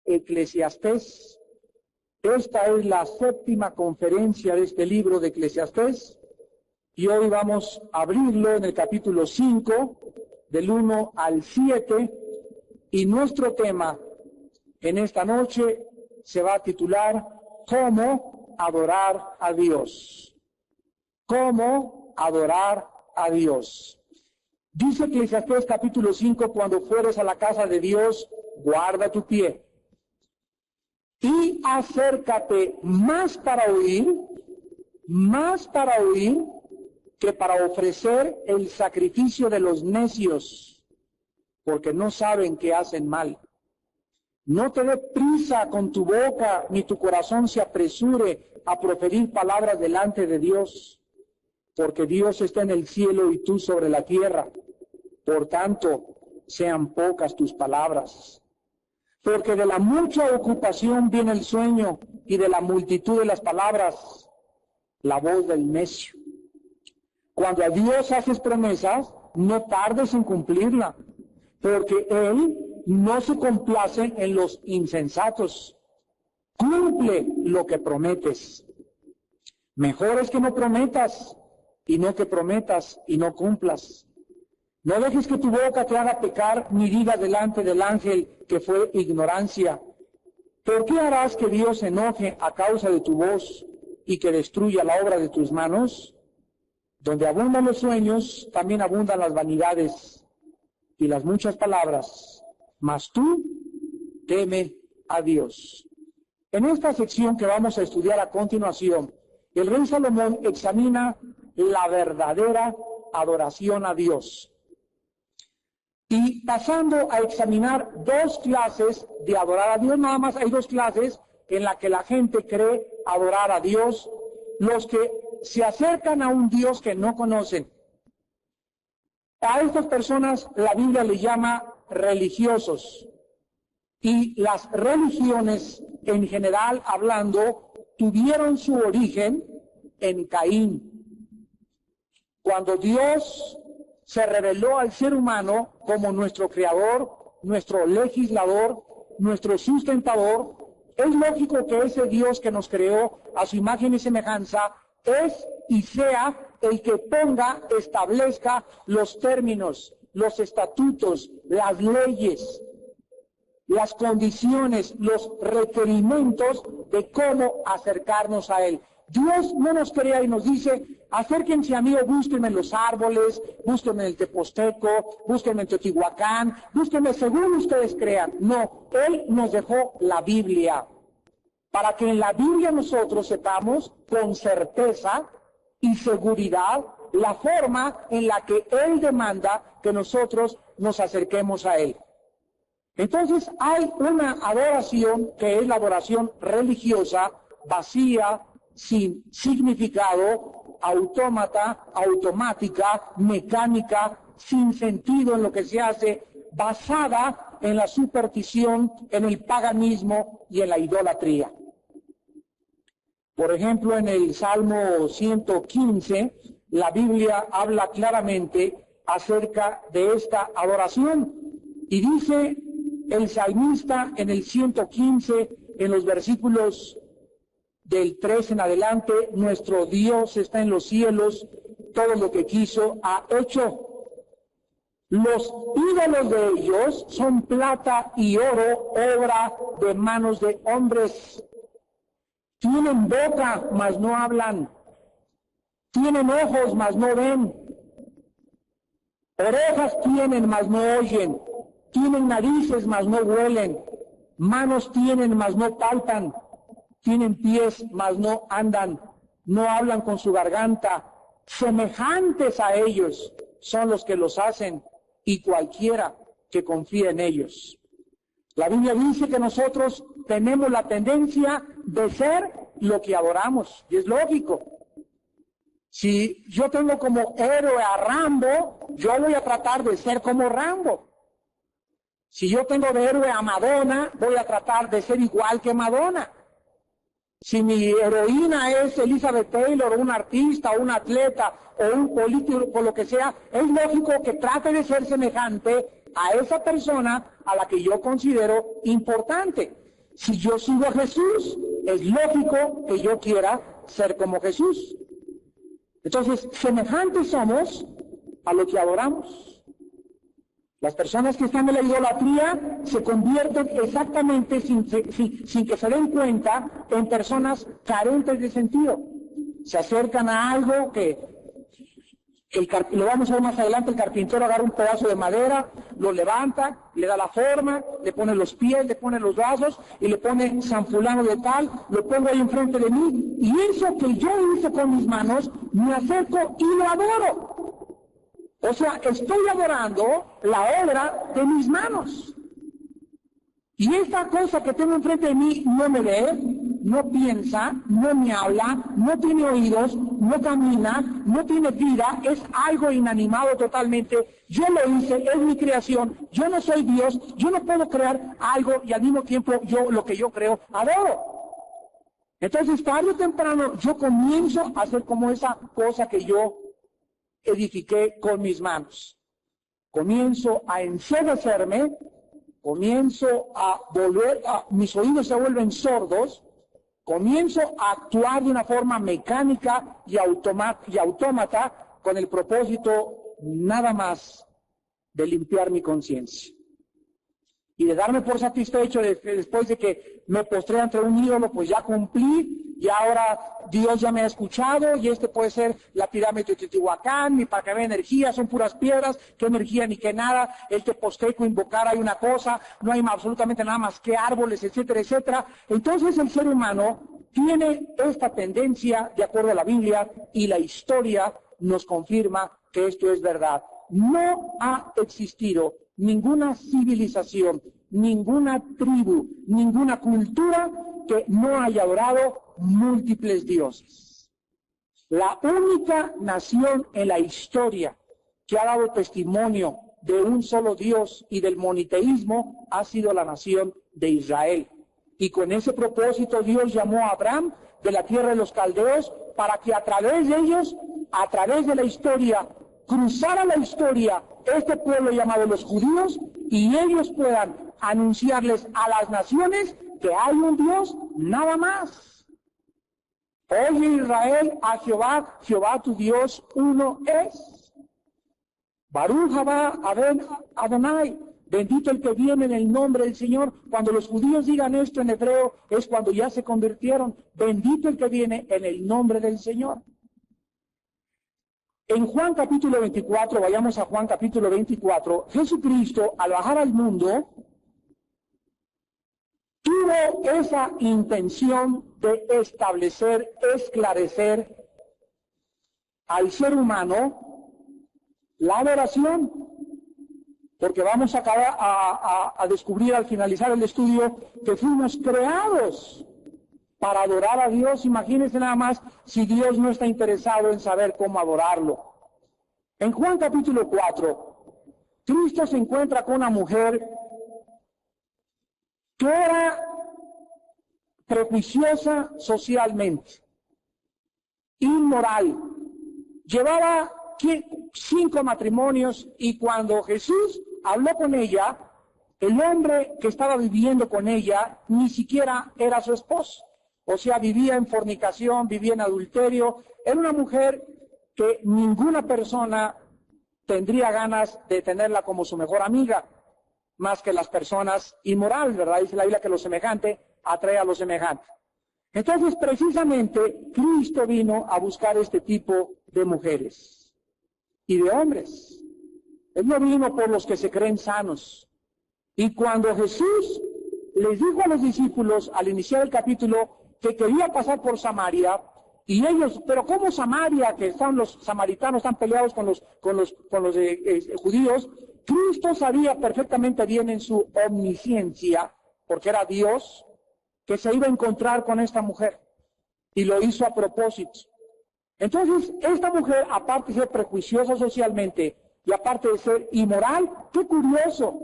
Eclesiastés. Esta es la 7ª conferencia de este libro de Eclesiastés y hoy vamos a abrirlo en el capítulo 5, del 1 al 7, y nuestro tema en esta noche se va a titular ¿Cómo adorar a Dios? ¿Cómo adorar a Dios? Dice Eclesiastés capítulo 5, cuando fueres a la casa de Dios, guarda tu pie. Y acércate más para oír que para ofrecer el sacrificio de los necios, porque no saben que hacen mal. No te dé prisa con tu boca, ni tu corazón se apresure a proferir palabras delante de Dios, porque Dios está en el cielo y tú sobre la tierra. Por tanto, sean pocas tus palabras. Porque de la mucha ocupación viene el sueño, y de la multitud de las palabras, la voz del necio. Cuando a Dios haces promesas, no tardes en cumplirla, porque Él no se complace en los insensatos. Cumple lo que prometes. Mejor es que no prometas, y no que prometas y no cumplas. No dejes que tu boca te haga pecar, ni digas delante del ángel que fue ignorancia. ¿Por qué harás que Dios se enoje a causa de tu voz y que destruya la obra de tus manos? Donde abundan los sueños, también abundan las vanidades y las muchas palabras. Mas tú teme a Dios. En esta sección que vamos a estudiar a continuación, el rey Salomón examina la verdadera adoración a Dios. Y pasando a examinar 2 clases de adorar a Dios, nada más hay 2 clases en las que la gente cree adorar a Dios: los que se acercan a un Dios que no conocen. A estas personas la Biblia les llama religiosos. Y las religiones, en general hablando, tuvieron su origen en Caín. Cuando Dios se reveló al ser humano como nuestro creador, nuestro legislador, nuestro sustentador, es lógico que ese Dios que nos creó a su imagen y semejanza es y sea el que establezca los términos, los estatutos, las leyes, las condiciones, los requerimientos de cómo acercarnos a Él. Dios no nos crea y nos dice: acérquense a mí o búsquenme en los árboles, búsquenme en el Teposteco, búsquenme en Teotihuacán, búsquenme según ustedes crean. No, Él nos dejó la Biblia, para que en la Biblia nosotros sepamos con certeza y seguridad la forma en la que Él demanda que nosotros nos acerquemos a Él. Entonces hay una adoración que es la adoración religiosa, vacía, sin significado, autómata, automática, mecánica, sin sentido en lo que se hace, basada en la superstición, en el paganismo y en la idolatría. Por ejemplo, en el Salmo 115, la Biblia habla claramente acerca de esta adoración. Y dice el salmista en el 115, en los versículos del 3 en adelante: nuestro Dios está en los cielos, todo lo que quiso ha hecho. Los ídolos de ellos son plata y oro, obra de manos de hombres. Tienen boca, mas no hablan. Tienen ojos, mas no ven. Orejas tienen, mas no oyen. Tienen narices, mas no huelen. Manos tienen, mas no palpan. Tienen pies, mas no andan. No hablan con su garganta. Semejantes a ellos son los que los hacen, y cualquiera que confíe en ellos. La Biblia dice que nosotros tenemos la tendencia de ser lo que adoramos, y es lógico. Si yo tengo como héroe a Rambo, yo voy a tratar de ser como Rambo. Si yo tengo de héroe a Madonna, voy a tratar de ser igual que Madonna. Si mi heroína es Elizabeth Taylor, o un artista, o un atleta, o un político, o lo que sea, es lógico que trate de ser semejante a esa persona a la que yo considero importante. Si yo sigo a Jesús, es lógico que yo quiera ser como Jesús. Entonces, semejantes somos a lo que adoramos. Las personas que están en la idolatría se convierten exactamente, sin que se den cuenta, en personas carentes de sentido. Se acercan a algo que, lo vamos a ver más adelante, el carpintero agarra un pedazo de madera, lo levanta, le da la forma, le pone los pies, le pone los brazos y le pone San fulano de tal, lo pongo ahí enfrente de mí, y eso que yo hice con mis manos, me acerco y lo adoro. O sea, estoy adorando la obra de mis manos. Y esta cosa que tengo enfrente de mí no me ve, no piensa, no me habla, no tiene oídos, no camina, no tiene vida, es algo inanimado totalmente. Yo lo hice, es mi creación, yo no soy Dios, yo no puedo crear algo y al mismo tiempo yo lo que yo creo, adoro. Entonces, tarde o temprano, yo comienzo a hacer como esa cosa que yo edifiqué con mis manos. Comienzo a enseguecerme, comienzo a mis oídos se vuelven sordos, comienzo a actuar de una forma mecánica y autómata con el propósito nada más de limpiar mi conciencia. Y de darme por satisfecho después de que me postré ante un ídolo, pues ya cumplí, y ahora Dios ya me ha escuchado, y puede ser la pirámide de Teotihuacán, ni para que vea energía, son puras piedras, qué energía ni qué nada, el teposteco, invocar hay una cosa, no hay absolutamente nada más que árboles, etcétera, etcétera. Entonces el ser humano tiene esta tendencia, de acuerdo a la Biblia, y la historia nos confirma que esto es verdad. No ha existido ninguna civilización, ninguna tribu, ninguna cultura que no haya adorado múltiples dioses. La única nación en la historia que ha dado testimonio de un solo Dios y del moniteísmo ha sido la nación de Israel. Y con ese propósito Dios llamó a Abraham de la tierra de los caldeos para que a través de ellos, a través de la historia, cruzara la historia este pueblo llamado los judíos, y ellos puedan anunciarles a las naciones que hay un Dios, nada más. Oye Israel, a Jehová, Jehová tu Dios uno es. Baruch haba Adonai, bendito el que viene en el nombre del Señor. Cuando los judíos digan esto en hebreo, es cuando ya se convirtieron. Bendito el que viene en el nombre del Señor. En Juan capítulo 24, vayamos a Juan capítulo 24, Jesucristo al bajar al mundo tuvo esa intención de establecer, esclarecer al ser humano la adoración, porque vamos a descubrir al finalizar el estudio que fuimos creados para adorar a Dios. Imagínense nada más si Dios no está interesado en saber cómo adorarlo. En Juan capítulo 4, Cristo se encuentra con una mujer que era prejuiciosa socialmente, inmoral, llevaba 5 matrimonios, y cuando Jesús habló con ella, el hombre que estaba viviendo con ella ni siquiera era su esposo. O sea, vivía en fornicación, vivía en adulterio. Era una mujer que ninguna persona tendría ganas de tenerla como su mejor amiga, más que las personas inmorales, ¿verdad? Dice la Biblia que lo semejante atrae a lo semejante. Entonces, precisamente, Cristo vino a buscar este tipo de mujeres y de hombres. Él no vino por los que se creen sanos. Y cuando Jesús les dijo a los discípulos al iniciar el capítulo que quería pasar por Samaria, y ellos, pero ¿cómo Samaria? Que están los samaritanos, están peleados con los judíos. Cristo sabía perfectamente bien en su omnisciencia, porque era Dios, que se iba a encontrar con esta mujer, y lo hizo a propósito. Entonces, esta mujer, aparte de ser prejuiciosa socialmente, y aparte de ser inmoral, qué curioso,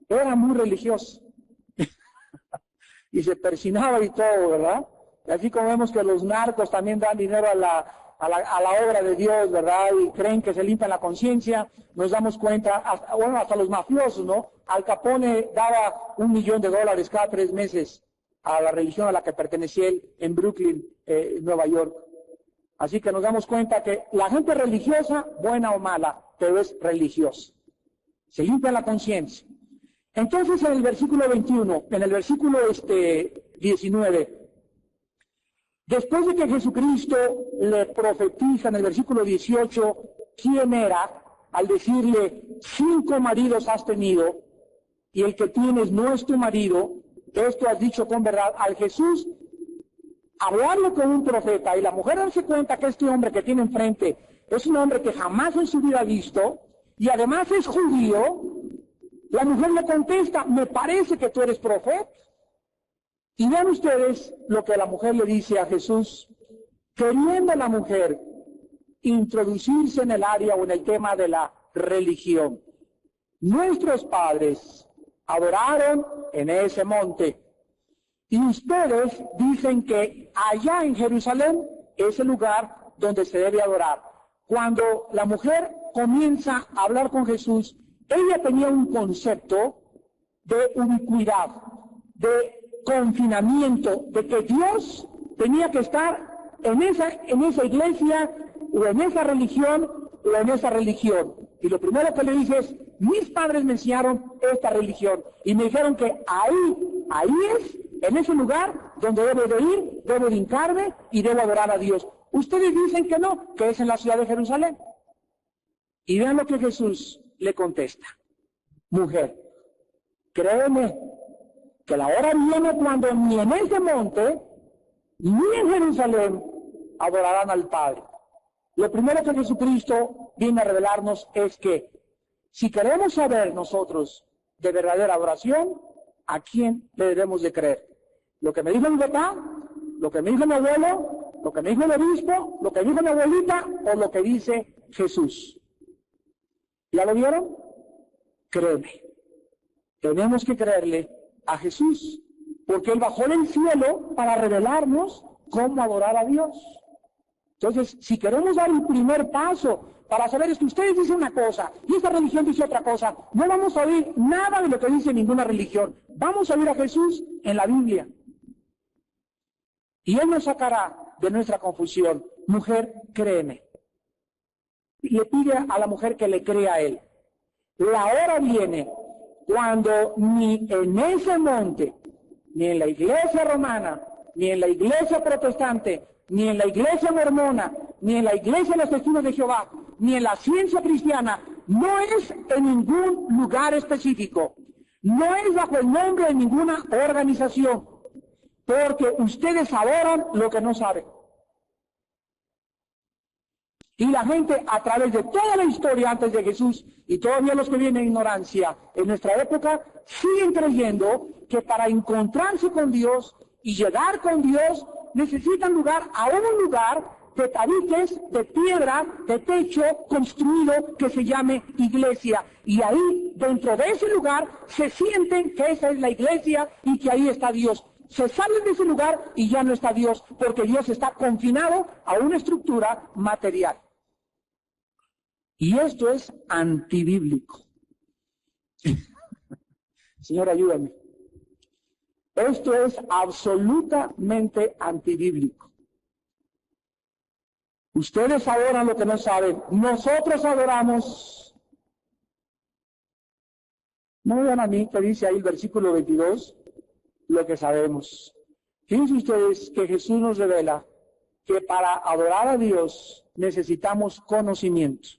era muy religiosa. Y se persinaba y todo, ¿verdad? Y así como vemos que los narcos también dan dinero a la obra de Dios, ¿verdad? Y creen que se limpian la conciencia, nos damos cuenta, hasta los mafiosos, ¿no? Al Capone daba $1 millón cada 3 meses a la religión a la que pertenecía él en Brooklyn, Nueva York. Así que nos damos cuenta que la gente religiosa, buena o mala, pero es religiosa. Se limpia la conciencia. Entonces en el versículo 21, en el versículo 19, después de que Jesucristo le profetiza en el versículo 18 quién era, al decirle, 5 maridos has tenido, y el que tienes no es tu marido, esto has dicho con verdad. Al Jesús hablarlo con un profeta y la mujer darse cuenta que este hombre que tiene enfrente es un hombre que jamás en su vida ha visto, y además es judío, la mujer le contesta, me parece que tú eres profeta. Y vean ustedes lo que la mujer le dice a Jesús, queriendo la mujer introducirse en el área o en el tema de la religión. Nuestros padres adoraron en ese monte, y ustedes dicen que allá en Jerusalén es el lugar donde se debe adorar. Cuando la mujer comienza a hablar con Jesús, ella tenía un concepto de ubicuidad, de confinamiento, de que Dios tenía que estar en esa iglesia, o en esa religión, o en esa religión. Y lo primero que le dice es, mis padres me enseñaron esta religión, y me dijeron que ahí es, en ese lugar donde debo de ir, debo de hincarme y debo adorar a Dios. Ustedes dicen que no, que es en la ciudad de Jerusalén. Y vean lo que Jesús le contesta. Mujer, créeme que la hora viene cuando ni en ese monte, ni en Jerusalén, adorarán al Padre. Lo primero que Jesucristo viene a revelarnos es que si queremos saber nosotros de verdadera adoración, ¿a quién le debemos de creer? Lo que me dijo mi papá, lo que me dijo mi abuelo, lo que me dijo el obispo, lo que dijo mi abuelita, o lo que dice Jesús. ¿Ya lo vieron? Créeme. Tenemos que creerle a Jesús, porque Él bajó del cielo para revelarnos cómo adorar a Dios. Entonces, si queremos dar el primer paso para saber es que ustedes dicen una cosa y esta religión dice otra cosa, no vamos a oír nada de lo que dice ninguna religión. Vamos a oír a Jesús en la Biblia. Y Él nos sacará de nuestra confusión. Mujer, créeme. Le pide a la mujer que le crea a Él. La hora viene cuando ni en ese monte, ni en la iglesia romana, ni en la iglesia protestante, ni en la iglesia mormona, ni en la iglesia de los testigos de Jehová, ni en la ciencia cristiana, no es en ningún lugar específico, no es bajo el nombre de ninguna organización, porque ustedes adoran lo que no saben. Y la gente a través de toda la historia antes de Jesús y todavía los que vienen en ignorancia en nuestra época siguen creyendo que para encontrarse con Dios y llegar con Dios necesitan lugar a un lugar de tabiques, de piedra, de techo construido que se llame iglesia. Y ahí, dentro de ese lugar, se sienten que esa es la iglesia y que ahí está Dios. Se salen de ese lugar y ya no está Dios, porque Dios está confinado a una estructura material. Y esto es antibíblico. Señor, ayúdame. Esto es absolutamente antibíblico. Ustedes adoran lo que no saben. Nosotros adoramos. No vean a mí que dice ahí el versículo 22, lo que sabemos. Fíjense ustedes que Jesús nos revela que para adorar a Dios necesitamos conocimiento.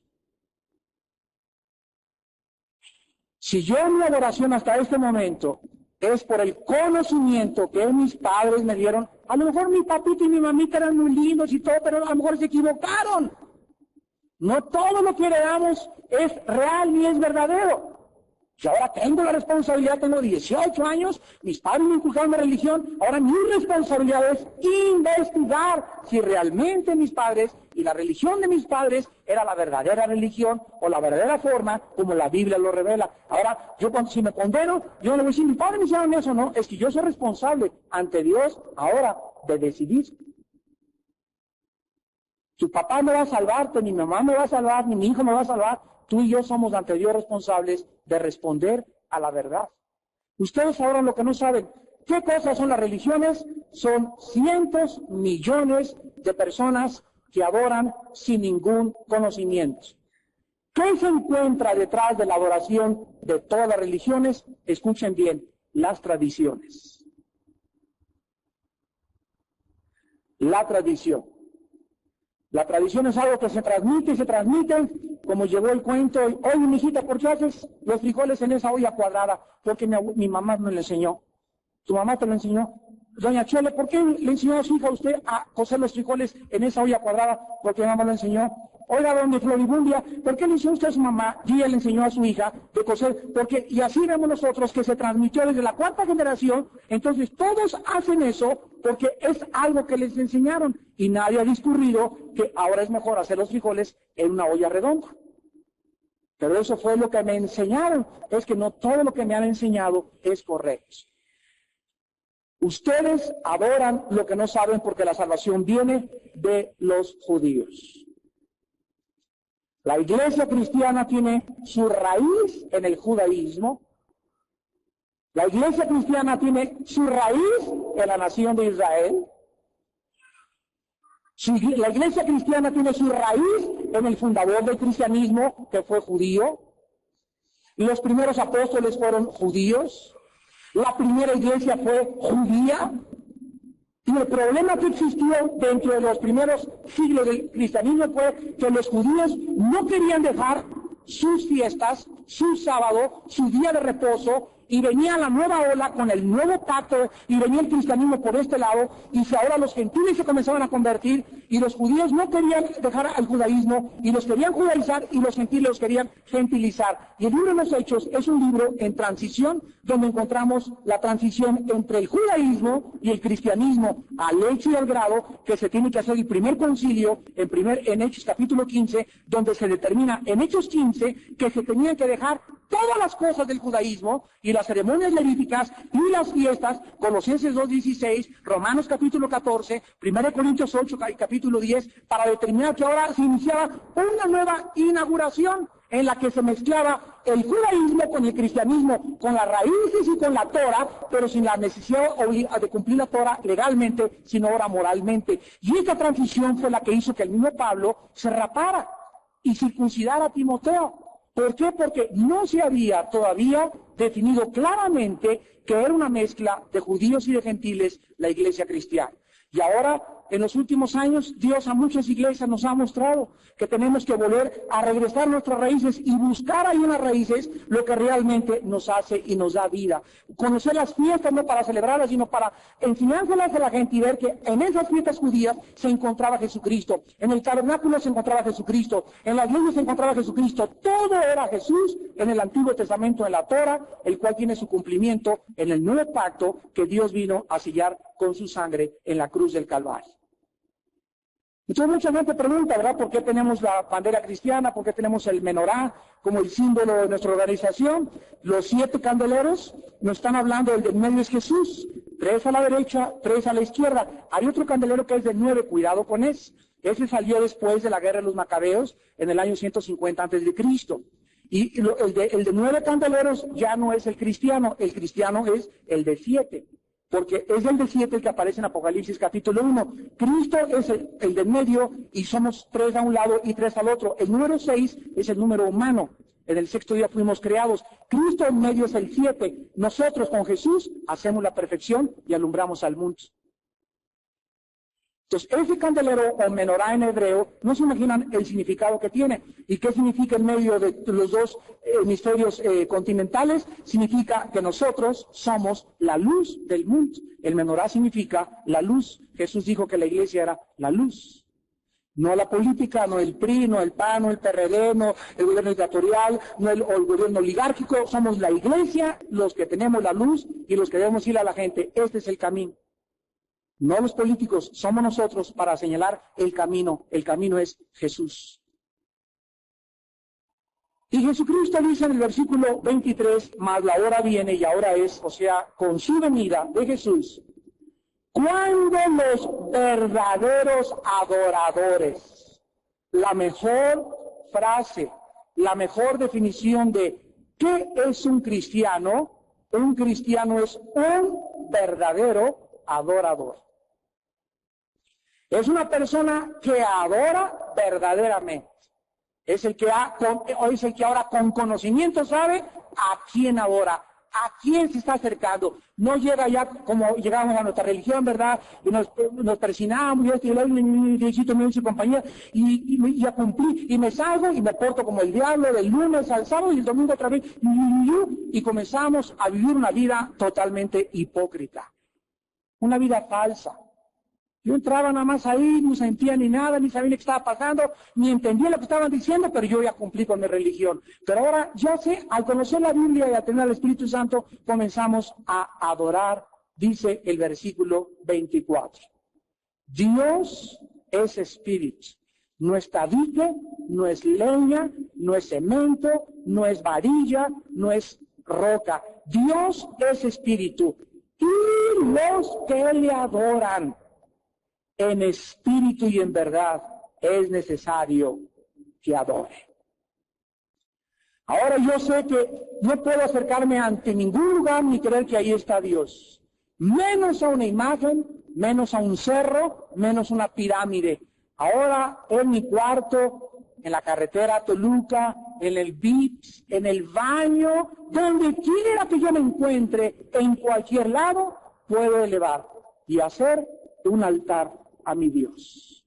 Si yo mi adoración hasta este momento es por el conocimiento que mis padres me dieron, a lo mejor mi papito y mi mamita eran muy lindos y todo, pero a lo mejor se equivocaron. No todo lo que heredamos es real ni es verdadero. Yo ahora tengo la responsabilidad, tengo 18 años, mis padres me inculcaron la religión, ahora mi responsabilidad es investigar si realmente mis padres y la religión de mis padres era la verdadera religión o la verdadera forma como la Biblia lo revela. Ahora, yo si me condeno, yo no le voy a decir, mi padre me hicieron eso, no, es que yo soy responsable ante Dios ahora de decidir. Tu papá me va a salvarte, mi mamá me va a salvar, ni mi hijo me va a salvar. Tú y yo somos ante Dios responsables de responder a la verdad. Ustedes adoran lo que no saben. ¿Qué cosas son las religiones? Son cientos, millones de personas que adoran sin ningún conocimiento. ¿Qué se encuentra detrás de la adoración de todas las religiones? Escuchen bien, las tradiciones. La tradición. La tradición es algo que se transmite y se transmite, como llegó el cuento, oye, mijita, ¿por qué haces los frijoles en esa olla cuadrada? Porque mi mamá me lo enseñó. ¿Tu mamá te lo enseñó? Doña Chole, ¿por qué le enseñó a su hija a usted a cocer los frijoles en esa olla cuadrada? Porque mi mamá lo enseñó. Oiga, doña Floribundia, ¿por qué le enseñó usted a su mamá y ella le enseñó a su hija de coser? Porque, y así vemos nosotros que se transmitió desde la cuarta generación, entonces todos hacen eso porque es algo que les enseñaron y nadie ha discurrido que ahora es mejor hacer los frijoles en una olla redonda. Pero eso fue lo que me enseñaron, es que no todo lo que me han enseñado es correcto. Ustedes adoran lo que no saben porque la salvación viene de los judíos. La iglesia cristiana tiene su raíz en el judaísmo. La iglesia cristiana tiene su raíz en la nación de Israel. La iglesia cristiana tiene su raíz en el fundador del cristianismo, que fue judío. Los primeros apóstoles fueron judíos. La primera iglesia fue judía. Y el problema que existió dentro de los primeros siglos del cristianismo fue que los judíos no querían dejar sus fiestas, su sábado, su día de reposo, y venía la nueva ola con el nuevo pacto, y venía el cristianismo por este lado, y ahora los gentiles se comenzaban a convertir, y los judíos no querían dejar al judaísmo, y los querían judaizar, y los gentiles los querían gentilizar. Y el libro de los Hechos es un libro en transición, donde encontramos la transición entre el judaísmo y el cristianismo, al hecho y al grado que se tiene que hacer el primer concilio, en Hechos capítulo 15, donde se determina en Hechos 15 que se tenían que dejar todas las cosas del judaísmo y las ceremonias levíticas y las fiestas, Colosenses 2:16, Romanos capítulo 14, 1 Corintios 8, capítulo 10, para determinar que ahora se iniciaba una nueva inauguración en la que se mezclaba el judaísmo con el cristianismo, con las raíces y con la Torah, pero sin la necesidad de cumplir la Torah legalmente, sino ahora moralmente. Y esta transición fue la que hizo que el mismo Pablo se rapara y circuncidara a Timoteo. ¿Por qué? Porque no se había todavía definido claramente que era una mezcla de judíos y de gentiles la iglesia cristiana. Y ahora, en los últimos años, Dios a muchas iglesias nos ha mostrado que tenemos que volver a regresar a nuestras raíces y buscar ahí en las raíces lo que realmente nos hace y nos da vida. Conocer las fiestas no para celebrarlas, sino para enseñárselas a la gente y ver que en esas fiestas judías se encontraba Jesucristo. En el tabernáculo se encontraba Jesucristo. En las leyes se encontraba Jesucristo. Todo era Jesús en el Antiguo Testamento, en la Torah, el cual tiene su cumplimiento en el nuevo pacto que Dios vino a sellar con su sangre en la cruz del Calvario. Entonces mucha gente pregunta, ¿verdad?, ¿por qué tenemos la bandera cristiana? ¿Por qué tenemos el menorá como el símbolo de nuestra organización? Los 7 candeleros nos están hablando, el del medio es Jesús, 3 a la derecha, 3 a la izquierda. Hay otro candelero que es de 9, cuidado con ese. Ese salió después de la guerra de los Macabeos en el año 150 a.C. Y el de 9 candeleros ya no es el cristiano es el de 7. Porque es el de 7 el que aparece en Apocalipsis capítulo 1. Cristo es el del medio y somos 3 a un lado y 3 al otro. El número 6 es el número humano. En el 6º día fuimos creados. Cristo en medio es el 7. Nosotros con Jesús hacemos la perfección y alumbramos al mundo. Entonces, ese candelero o menorá en hebreo, no se imaginan el significado que tiene. ¿Y qué significa en medio de los dos hemisferios continentales? Significa que nosotros somos la luz del mundo. El menorá significa la luz. Jesús dijo que la iglesia era la luz. No la política, no el PRI, no el PAN, no el PRD, no el gobierno dictatorial, no el gobierno oligárquico. Somos la iglesia, los que tenemos la luz y los que debemos ir a la gente. Este es el camino. No los políticos, somos nosotros para señalar el camino. El camino es Jesús. Y Jesucristo dice en el versículo 23, mas la hora viene y ahora es, o sea, con su venida de Jesús, cuando los verdaderos adoradores, la mejor frase, la mejor definición de qué es un cristiano, Un cristiano es un verdadero adorador. Es una persona que adora verdaderamente. Es el que ahora con conocimiento sabe a quién adora, a quién se está acercando. No llega ya como llegamos a nuestra religión, ¿verdad? Y nos persinamos, y esto, y Diosito me dice compañía, y ya cumplí, y me salgo, y me porto como el diablo del lunes al sábado, y el domingo otra vez, y comenzamos a vivir una vida totalmente hipócrita. Una vida falsa. Yo entraba nada más ahí, no sentía ni nada, ni sabía lo que estaba pasando, ni entendía lo que estaban diciendo, pero yo ya cumplí con mi religión. Pero ahora ya sé, al conocer la Biblia y a tener al Espíritu Santo, comenzamos a adorar, dice el versículo 24. Dios es espíritu. No es tabique, no es leña, no es cemento, no es varilla, no es roca. Dios es espíritu. Y los que le adoran en espíritu y en verdad, es necesario que adore. Ahora yo sé que no puedo acercarme ante ningún lugar ni creer que ahí está Dios. Menos a una imagen, menos a un cerro, menos a una pirámide. Ahora en mi cuarto, en la carretera a Toluca, en el Vips, en el baño, donde quiera que yo me encuentre, en cualquier lado, puedo elevar y hacer un altar a mi Dios.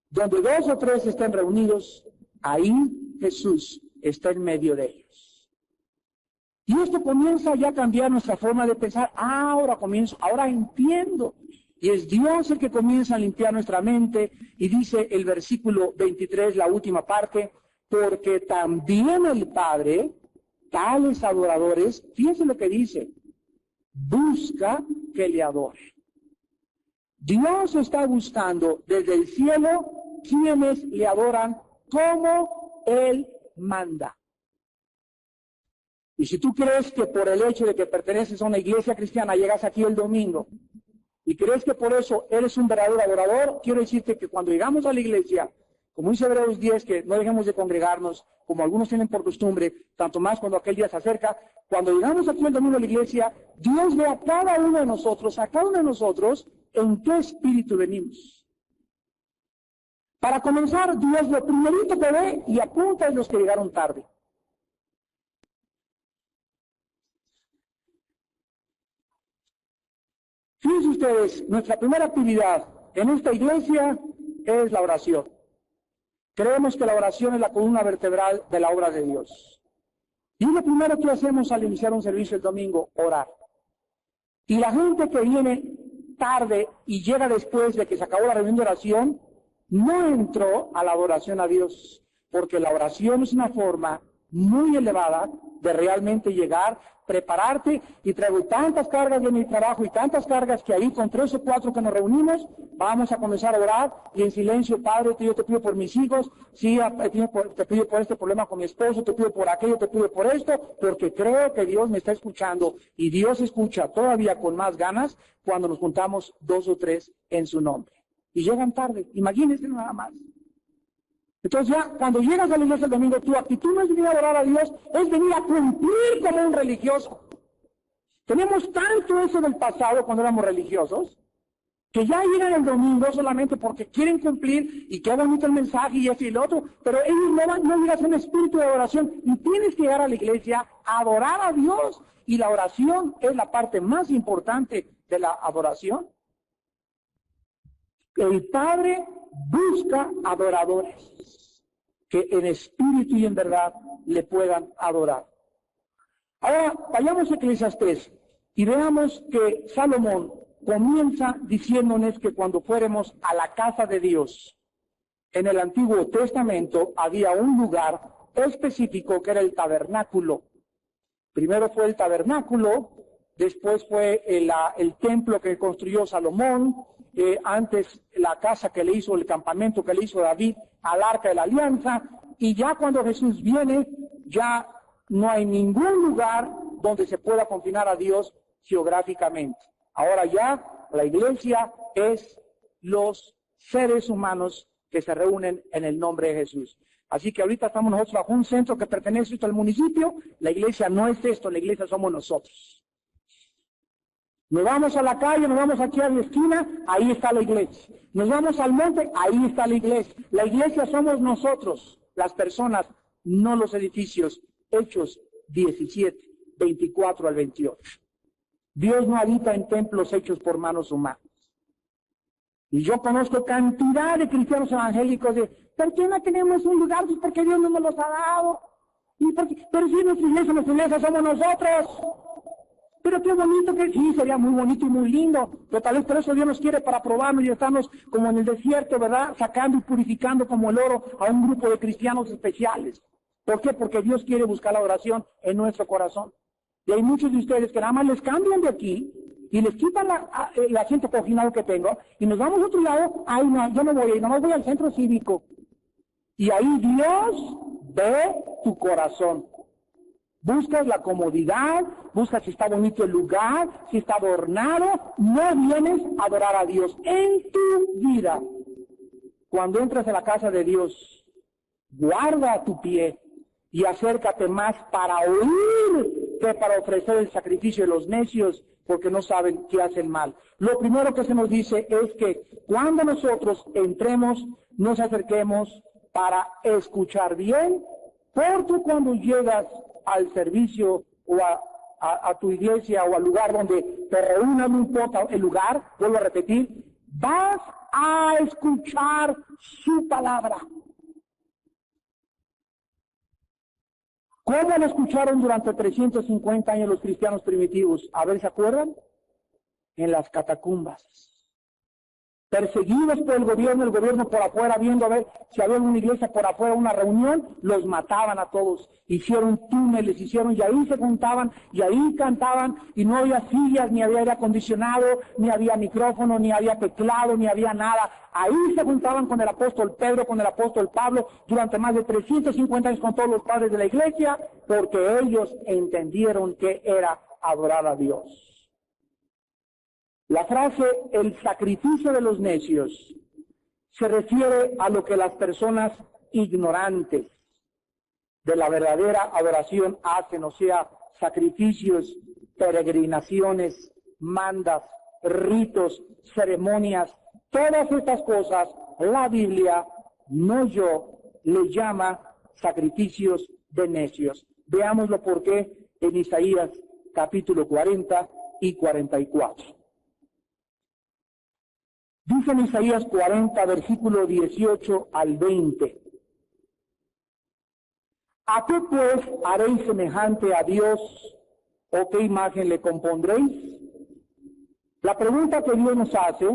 Donde 2 o 3 estén reunidos, ahí Jesús está en medio de ellos. Y esto comienza ya a cambiar nuestra forma de pensar. Ahora entiendo. Y es Dios el que comienza a limpiar nuestra mente. Y dice el versículo 23, la última parte, porque también el Padre, tales adoradores, fíjense lo que dice, busca que le adore. Dios está buscando desde el cielo quienes le adoran como Él manda. Y si tú crees que por el hecho de que perteneces a una iglesia cristiana llegas aquí el domingo y crees que por eso eres un verdadero adorador, quiero decirte que cuando llegamos a la iglesia, como dice Hebreos 10, que no dejemos de congregarnos, como algunos tienen por costumbre, tanto más cuando aquel día se acerca, cuando llegamos aquí el domingo a la iglesia, Dios ve a cada uno de nosotros, en qué espíritu venimos. Para comenzar, Dios lo primerito que ve y apunta es los que llegaron tarde. Fíjense ustedes, nuestra primera actividad en esta iglesia es la oración. Creemos que la oración es la columna vertebral de la obra de Dios. Y lo primero que hacemos al iniciar un servicio el domingo, orar. Y la gente que viene tarde y llega después de que se acabó la reunión de oración, no entró a la adoración a Dios, porque la oración es una forma muy elevada de realmente llegar, prepararte, y traigo tantas cargas de mi trabajo y tantas cargas que ahí con 3 o 4 que nos reunimos, vamos a comenzar a orar y en silencio, Padre, yo te pido por mis hijos, sí, te pido por este problema con mi esposo, te pido por aquello, te pido por esto, porque creo que Dios me está escuchando y Dios escucha todavía con más ganas cuando nos juntamos 2 o 3 en su nombre. Y llegan tarde, imagínense nada más. Entonces ya, cuando llegas a la iglesia el domingo, tu actitud no es venir a adorar a Dios, es venir a cumplir como un religioso. Tenemos tanto eso del pasado cuando éramos religiosos, que ya llegan el domingo solamente porque quieren cumplir, y qué bonito el mensaje y esto y lo otro, pero ellos no llegan a un espíritu de adoración, y tienes que llegar a la iglesia a adorar a Dios, y la oración es la parte más importante de la adoración. El Padre busca adoradores que en espíritu y en verdad le puedan adorar. Ahora, vayamos a Eclesiastés y veamos que Salomón comienza diciéndonos que cuando fuéramos a la casa de Dios, en el Antiguo Testamento había un lugar específico que era el tabernáculo. Primero fue el tabernáculo, después fue el templo que construyó Salomón, antes la casa que le hizo, el campamento que le hizo David al Arca de la Alianza, y ya cuando Jesús viene, ya no hay ningún lugar donde se pueda confinar a Dios geográficamente. Ahora ya la iglesia es los seres humanos que se reúnen en el nombre de Jesús. Así que ahorita estamos nosotros bajo un centro que pertenece al municipio. La iglesia no es esto, la iglesia somos nosotros. Nos vamos a la calle, nos vamos aquí a la esquina, ahí está la iglesia. Nos vamos al monte, ahí está la iglesia. La iglesia somos nosotros, las personas, no los edificios. Hechos 17, 24 al 28. Dios no habita en templos hechos por manos humanas. Y yo conozco cantidad de cristianos evangélicos de, ¿por qué no tenemos un lugar? Pues porque Dios no nos los ha dado. Pero si nuestra iglesia somos nosotros. Pero qué bonito que sí, sería muy bonito y muy lindo. Pero tal vez por eso Dios nos quiere para probarnos y estarnos como en el desierto, ¿verdad? Sacando y purificando como el oro a un grupo de cristianos especiales. ¿Por qué? Porque Dios quiere buscar la oración en nuestro corazón. Y hay muchos de ustedes que nada más les cambian de aquí y les quitan el asiento cojinado que tengo y nos vamos a otro lado. Ay, no, yo no voy ahí, nomás voy al centro cívico. Y ahí Dios ve tu corazón. Buscas la comodidad, buscas si está bonito el lugar, si está adornado. No vienes a adorar a Dios en tu vida. Cuando entras a la casa de Dios, guarda tu pie y acércate más para oír que para ofrecer el sacrificio de los necios, porque no saben que hacen mal. Lo primero que se nos dice es que cuando nosotros entremos, nos acerquemos para escuchar bien, porque cuando llegas al servicio o a tu iglesia o al lugar donde te reúnan, no importa el lugar, vuelvo a repetir, vas a escuchar su palabra. ¿Cómo lo escucharon durante 350 años los cristianos primitivos? A ver, ¿se acuerdan? En las catacumbas. Perseguidos por el gobierno por afuera, viendo a ver si había una iglesia por afuera, una reunión, los mataban a todos. Hicieron túneles, y ahí se juntaban, y ahí cantaban, y no había sillas, ni había aire acondicionado, ni había micrófono, ni había teclado, ni había nada. Ahí se juntaban con el apóstol Pedro, con el apóstol Pablo, durante más de 350 años con todos los padres de la iglesia, porque ellos entendieron que era adorar a Dios. La frase, el sacrificio de los necios, se refiere a lo que las personas ignorantes de la verdadera adoración hacen, o sea, sacrificios, peregrinaciones, mandas, ritos, ceremonias, todas estas cosas, la Biblia, no yo, le llama sacrificios de necios. Veámoslo por qué en Isaías capítulo 40 y 44. Dice en Isaías 40, versículo 18 al 20. ¿A qué pues haréis semejante a Dios o qué imagen le compondréis? La pregunta que Dios nos hace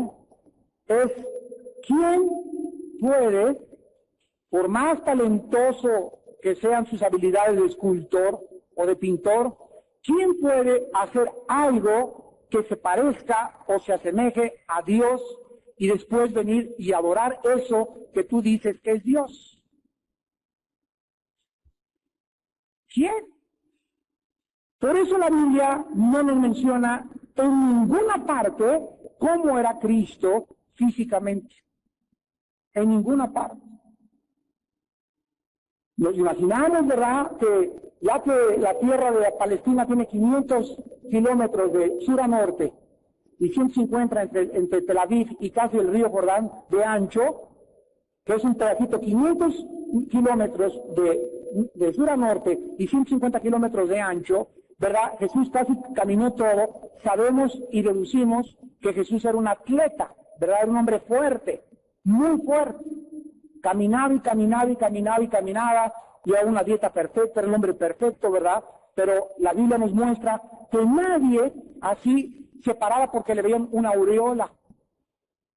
es, ¿quién puede, por más talentoso que sean sus habilidades de escultor o de pintor, quién puede hacer algo que se parezca o se asemeje a Dios y después venir y adorar eso que tú dices que es Dios? ¿Quién? Por eso la Biblia no nos menciona en ninguna parte cómo era Cristo físicamente. En ninguna parte. Nos imaginamos, ¿verdad?, que ya que la tierra de Palestina tiene 500 kilómetros de sur a norte, y 150 entre Tel Aviv y casi el río Jordán de ancho, que es un pedacito, 500 kilómetros de sur a norte y 150 kilómetros de ancho, ¿verdad? Jesús casi caminó todo. Sabemos y deducimos que Jesús era un atleta, ¿verdad? Era un hombre fuerte, muy fuerte. Caminaba y caminaba y caminaba y caminaba, y era una dieta perfecta, era un hombre perfecto, ¿verdad? Pero la Biblia nos muestra que nadie así se paraba porque le veían una aureola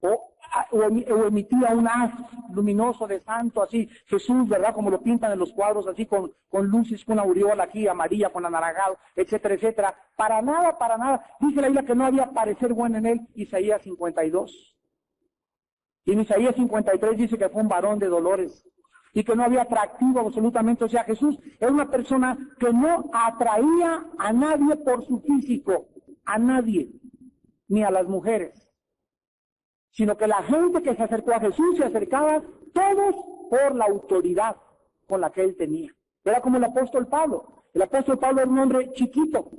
o emitía un haz luminoso de santo, así Jesús, ¿verdad?, como lo pintan en los cuadros, así con luces, con aureola aquí amarilla, con anaranjado, etcétera, etcétera. Para nada. Dice la Biblia que no había parecer bueno en él, Isaías 52. Y en Isaías 53 dice que fue un varón de dolores y que no había atractivo absolutamente. O sea, Jesús era una persona que no atraía a nadie por su físico, a nadie, ni a las mujeres, sino que la gente que se acercó a Jesús se acercaba todos por la autoridad, con la que él tenía. Era como el apóstol Pablo. El apóstol Pablo era un hombre chiquito,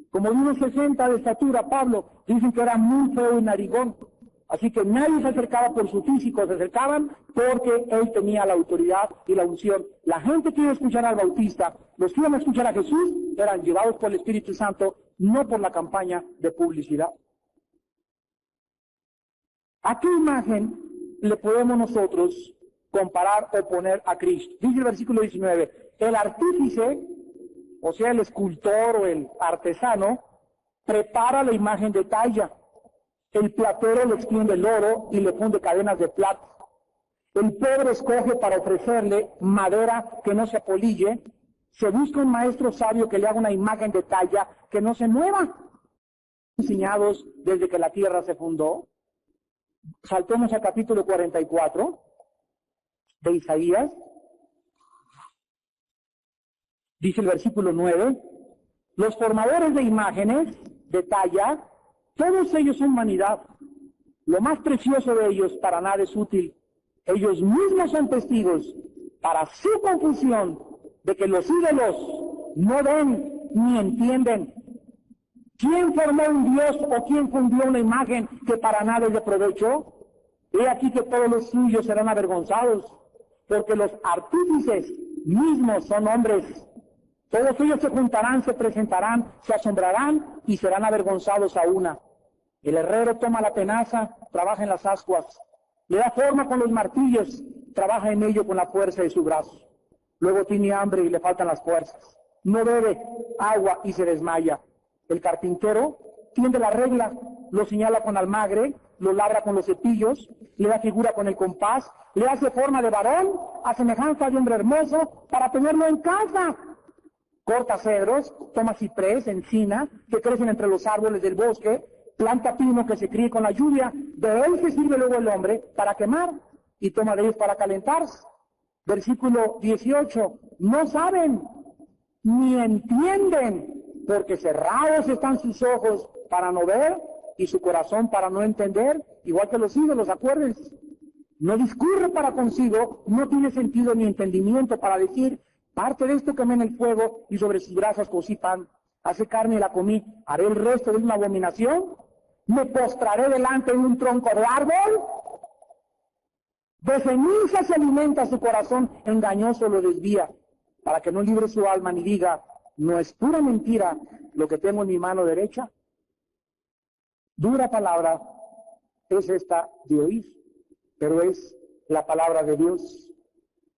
como de unos 60 de estatura. Pablo, dicen que era muy feo y narigón. Así que nadie se acercaba por su físico, se acercaban porque él tenía la autoridad y la unción. La gente que iba a escuchar al Bautista, los que iban a escuchar a Jesús, eran llevados por el Espíritu Santo, no por la campaña de publicidad. ¿A qué imagen le podemos nosotros comparar o poner a Cristo? Dice el versículo 19, el artífice, o sea, el escultor o el artesano, prepara la imagen de talla. El platero le extiende el oro y le funde cadenas de plata. El pobre escoge para ofrecerle madera que no se apolille. Se busca un maestro sabio que le haga una imagen de talla que no se mueva. Enseñados desde que la tierra se fundó. Saltemos al capítulo 44 de Isaías. Dice el versículo 9, los formadores de imágenes de talla, todos ellos son vanidad. Lo más precioso de ellos para nada es útil. Ellos mismos son testigos para su confusión de que los ídolos no ven ni entienden. ¿Quién formó un Dios o quién fundió una imagen que para nada es de provecho? He aquí que todos los suyos serán avergonzados, porque los artífices mismos son hombres. Todos ellos se juntarán, se presentarán, se asombrarán y serán avergonzados a una. El herrero toma la tenaza, trabaja en las ascuas, le da forma con los martillos, trabaja en ello con la fuerza de su brazo. Luego tiene hambre y le faltan las fuerzas. No bebe agua y se desmaya. El carpintero tiende la regla, lo señala con almagre, lo labra con los cepillos, le da figura con el compás, le hace forma de varón, a semejanza de hombre hermoso, para tenerlo en casa. Corta cedros, toma ciprés, encina, que crecen entre los árboles del bosque, planta pino que se críe con la lluvia, de él se sirve luego el hombre para quemar, y toma de ellos para calentarse. Versículo 18, no saben, ni entienden, porque cerrados están sus ojos para no ver, y su corazón para no entender, igual que los ídolos, acuérdense. No discurre para consigo, no tiene sentido ni entendimiento para decir, parte de esto quemé en el fuego y sobre sus brasas cocí pan. Hace carne y la comí, haré el resto de una abominación, me postraré delante de un tronco de árbol. De ceniza se alimenta su corazón, engañoso lo desvía, para que no libre su alma ni diga, no es pura mentira lo que tengo en mi mano derecha. Dura palabra es esta de oír, pero es la palabra de Dios.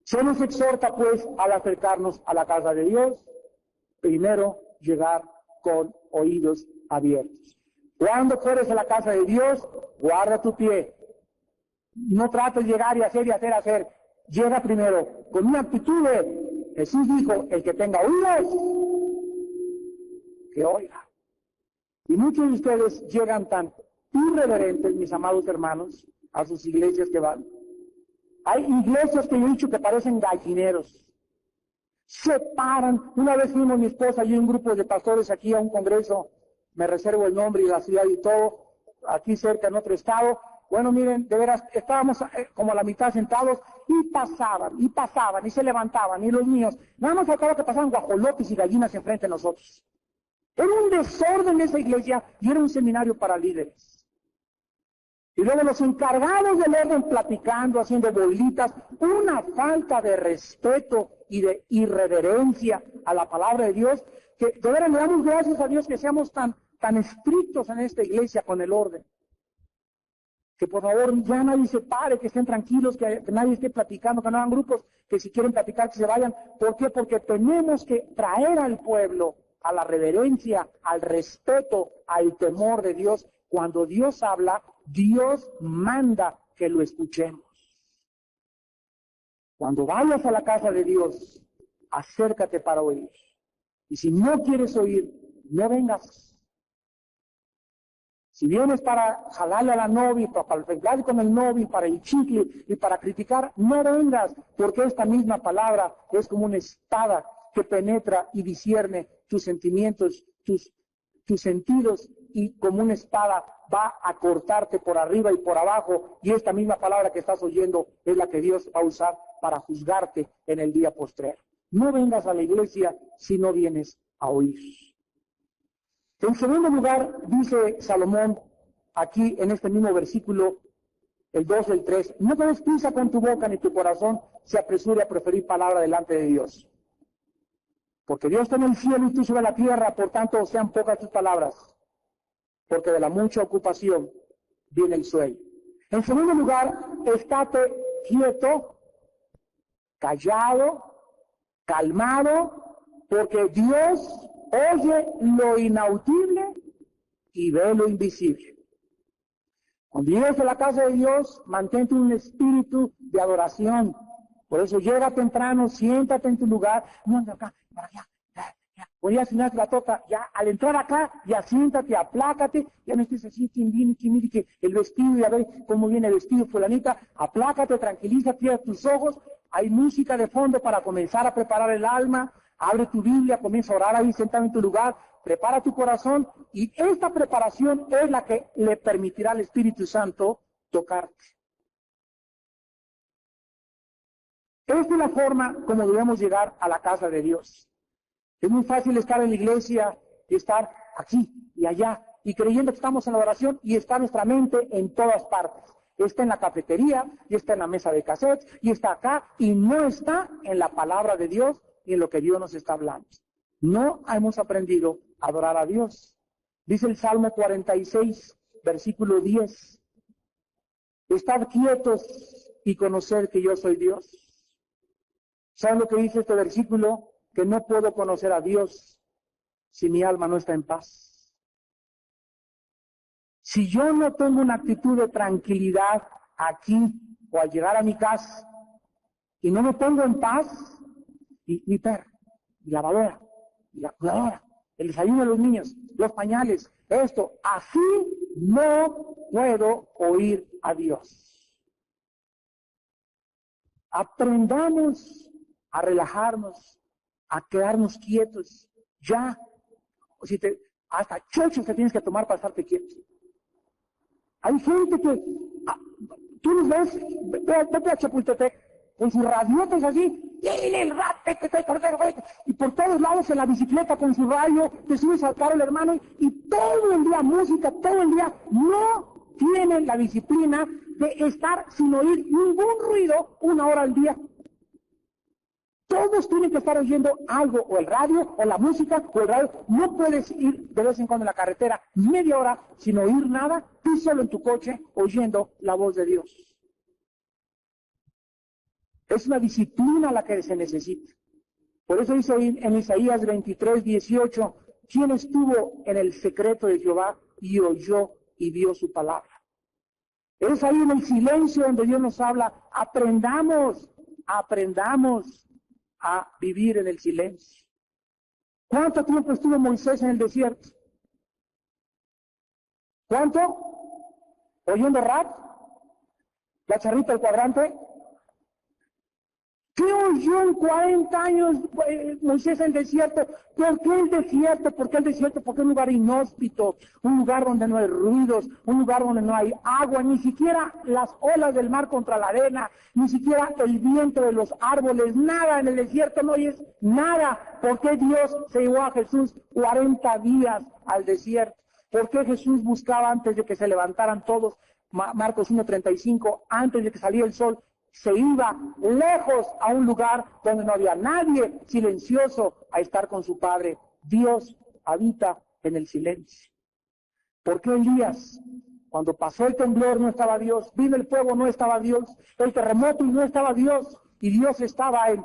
Se nos exhorta pues al acercarnos a la casa de Dios, primero llegar con oídos abiertos. Cuando fueres a la casa de Dios, guarda tu pie. No trates de llegar y hacer. Llega primero con una actitud de, Jesús dijo, el que tenga oídos, que oiga. Y muchos de ustedes llegan tan irreverentes, mis amados hermanos, a sus iglesias que van. Hay iglesias que yo he dicho que parecen gallineros. Se paran. Una vez fuimos mi esposa y un grupo de pastores aquí a un congreso, me reservo el nombre y la ciudad y todo, aquí cerca en otro estado. Bueno, miren, de veras, estábamos como a la mitad sentados y pasaban, y se levantaban, y los niños. Nada más faltaba que pasaban guajolotes y gallinas enfrente de nosotros. Era un desorden esa iglesia y era un seminario para líderes. Y luego los encargados del orden platicando, haciendo bolitas, una falta de respeto y de irreverencia a la palabra de Dios, que de veras le damos gracias a Dios que seamos tan estrictos en esta iglesia con el orden. Que por favor ya nadie se pare, que estén tranquilos, que nadie esté platicando, que no hagan grupos, que si quieren platicar que se vayan. ¿Por qué? Porque tenemos que traer al pueblo a la reverencia, al respeto, al temor de Dios. Cuando Dios habla, Dios manda que lo escuchemos. Cuando vayas a la casa de Dios, acércate para oír. Y si no quieres oír, no vengas. Si vienes para jalarle a la novia, para hablar con el novio, para el chicle y para criticar, no vengas, porque esta misma palabra es como una espada que penetra y discierne tus sentimientos, tus sentidos, y como una espada va a cortarte por arriba y por abajo, y esta misma palabra que estás oyendo es la que Dios va a usar para juzgarte en el día postrero. No vengas a la iglesia si no vienes a oír. En segundo lugar, dice Salomón, aquí en este mismo versículo, el 2 del 3, no te des prisa con tu boca ni tu corazón se apresure a preferir palabra delante de Dios. Porque Dios está en el cielo y tú sobre la tierra, por tanto sean pocas tus palabras, porque de la mucha ocupación viene el sueño. En segundo lugar, estate quieto, callado, calmado, porque Dios oye lo inaudible y ve lo invisible. Cuando llegues a la casa de Dios, mantente un espíritu de adoración. Por eso llega temprano, siéntate en tu lugar, no anda acá, para allá, ya. Voy a asignarte la toca, ya al entrar acá, ya siéntate, aplácate, ya no estés así, que mire que el vestido, ya ve cómo viene el vestido, fulanita, aplácate, tranquiliza, cierra tus ojos, hay música de fondo para comenzar a preparar el alma, abre tu Biblia, comienza a orar ahí sentado en tu lugar, prepara tu corazón, y esta preparación es la que le permitirá al Espíritu Santo tocarte. Esta es la forma como debemos llegar a la casa de Dios. Es muy fácil estar en la iglesia y estar aquí y allá y creyendo que estamos en la oración y está nuestra mente en todas partes. Está en la cafetería y está en la mesa de cassettes y está acá y no está en la palabra de Dios y en lo que Dios nos está hablando. No hemos aprendido a adorar a Dios. Dice el Salmo 46, versículo 10. Estad quietos y conocer que yo soy Dios. ¿Saben lo que dice este versículo? Que no puedo conocer a Dios si mi alma no está en paz. Si yo no tengo una actitud de tranquilidad aquí o al llegar a mi casa y no me pongo en paz, y mi perro, mi lavadora, y la cuidadora, el desayuno de los niños, los pañales, esto, así no puedo oír a Dios. Aprendamos a relajarnos, a quedarnos quietos, ya. O si hasta chochos te tienes que tomar para estarte quieto. Hay gente que, tú los ves, vete a Chapultepec, con sus radiotes así, y por todos lados en la bicicleta con su radio, te subes al carro el hermano, y todo el día música, todo el día, no tienen la disciplina de estar sin oír ningún ruido 1 hora al día. Todos tienen que estar oyendo algo, o el radio, o la música, o el radio. No puedes ir de vez en cuando en la carretera media hora sin oír nada, tú solo en tu coche, oyendo la voz de Dios. Es una disciplina la que se necesita. Por eso dice en Isaías 23, 18, ¿quién estuvo en el secreto de Jehová y oyó y vio su palabra? Es ahí en el silencio donde Dios nos habla. Aprendamos a vivir en el silencio. ¿Cuánto tiempo estuvo Moisés en el desierto? ¿Cuánto? ¿Oyendo rap? ¿La charrita del cuadrante? ¿Qué oyó en 40 años Moisés en el desierto? ¿Por qué el desierto? ¿Por qué el desierto? Porque es un lugar inhóspito, un lugar donde no hay ruidos, un lugar donde no hay agua, ni siquiera las olas del mar contra la arena, ni siquiera el viento de los árboles, nada en el desierto, no oyes nada. ¿Por qué Dios se llevó a Jesús 40 días al desierto? ¿Por qué Jesús buscaba antes de que se levantaran todos? Marcos 1:35, antes de que saliera el sol, se iba lejos a un lugar donde no había nadie, silencioso, a estar con su Padre. Dios habita en el silencio. ¿Por qué Elías, cuando pasó el temblor, no estaba Dios? Vino el fuego, no estaba Dios. El terremoto, y no estaba Dios. Y Dios estaba en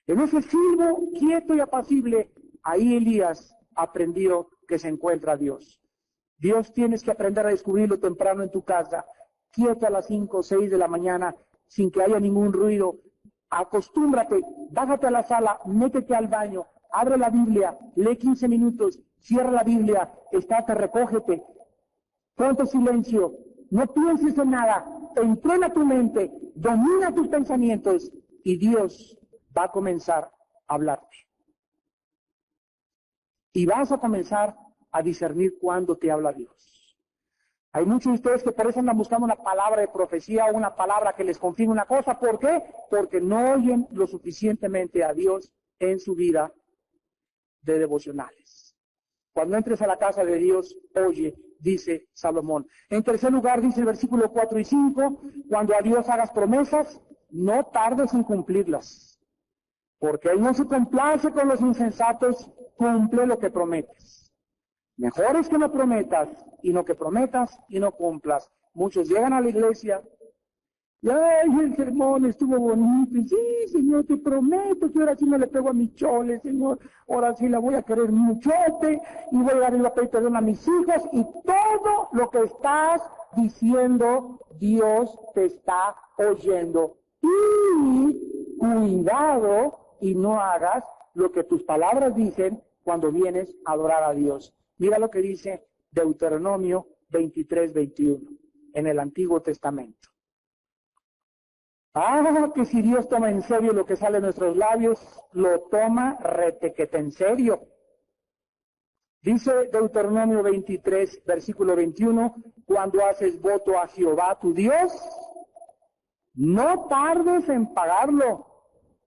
ese silbo quieto y apacible. Ahí Elías aprendió que se encuentra Dios. Dios tienes que aprender a descubrirlo temprano en tu casa. Quieto a las 5 o 6 de la mañana, sin que haya ningún ruido. Acostúmbrate, bájate a la sala, métete al baño, abre la Biblia, lee 15 minutos, cierra la Biblia, estate, recógete, ponte silencio, no pienses en nada, entrena tu mente, domina tus pensamientos y Dios va a comenzar a hablarte. Y vas a comenzar a discernir cuándo te habla Dios. Hay muchos de ustedes que por eso andan buscando una palabra de profecía o una palabra que les confirme una cosa. ¿Por qué? Porque no oyen lo suficientemente a Dios en su vida de devocionales. Cuando entres a la casa de Dios, oye, dice Salomón. En tercer lugar, dice el versículo 4 y 5, cuando a Dios hagas promesas, no tardes en cumplirlas, porque Él no se complace con los insensatos, cumple lo que prometes. Mejor es que no prometas, y no que prometas y no cumplas. Muchos llegan a la iglesia, y ay, el sermón estuvo bonito, y sí, Señor, te prometo que ahora sí no le pego a mi chole, Señor, ahora sí la voy a querer muchote, y voy a darle pedir perdón a mis hijos, y todo lo que estás diciendo, Dios te está oyendo. Y cuidado, y no hagas lo que tus palabras dicen cuando vienes a adorar a Dios. Mira lo que dice Deuteronomio 23:21 en el Antiguo Testamento. Que si Dios toma en serio lo que sale de nuestros labios, lo toma retequete en serio. Dice Deuteronomio 23, versículo 21, cuando haces voto a Jehová tu Dios, no tardes en pagarlo,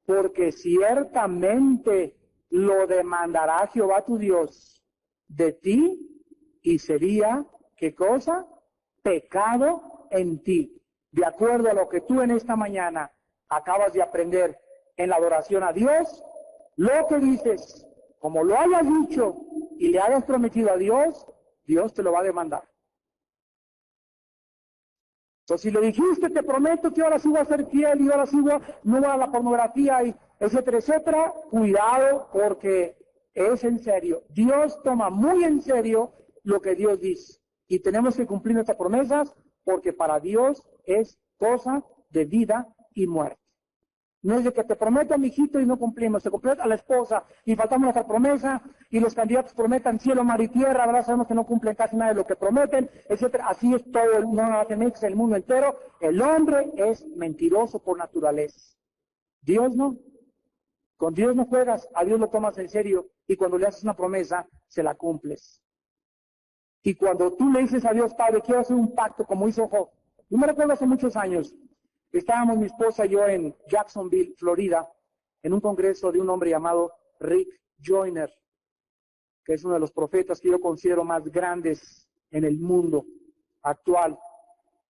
porque ciertamente lo demandará Jehová tu Dios de ti, y sería, ¿qué cosa? Pecado en ti. De acuerdo a lo que tú en esta mañana acabas de aprender en la adoración a Dios, lo que dices, como lo hayas dicho y le hayas prometido a Dios, Dios te lo va a demandar. Entonces, si le dijiste, te prometo que ahora sí voy a ser fiel y ahora sí no voy a la pornografía, y etcétera, etcétera, cuidado, porque es en serio. Dios toma muy en serio lo que Dios dice. Y tenemos que cumplir nuestras promesas, porque para Dios es cosa de vida y muerte. No es de que te prometo, mijito, y no cumplimos. Se completa a la esposa y faltamos nuestra promesa, y los candidatos prometan cielo, mar y tierra, ¿verdad? Sabemos que no cumplen casi nada de lo que prometen, etcétera. Así es todo, no nada más el mundo entero. El hombre es mentiroso por naturaleza. Dios no. Con Dios no juegas, a Dios lo tomas en serio, y cuando le haces una promesa, se la cumples. Y cuando tú le dices a Dios, Padre, quiero hacer un pacto como hizo Job. Yo me recuerdo hace muchos años, estábamos mi esposa y yo en Jacksonville, Florida, en un congreso de un hombre llamado Rick Joyner, que es uno de los profetas que yo considero más grandes en el mundo actual.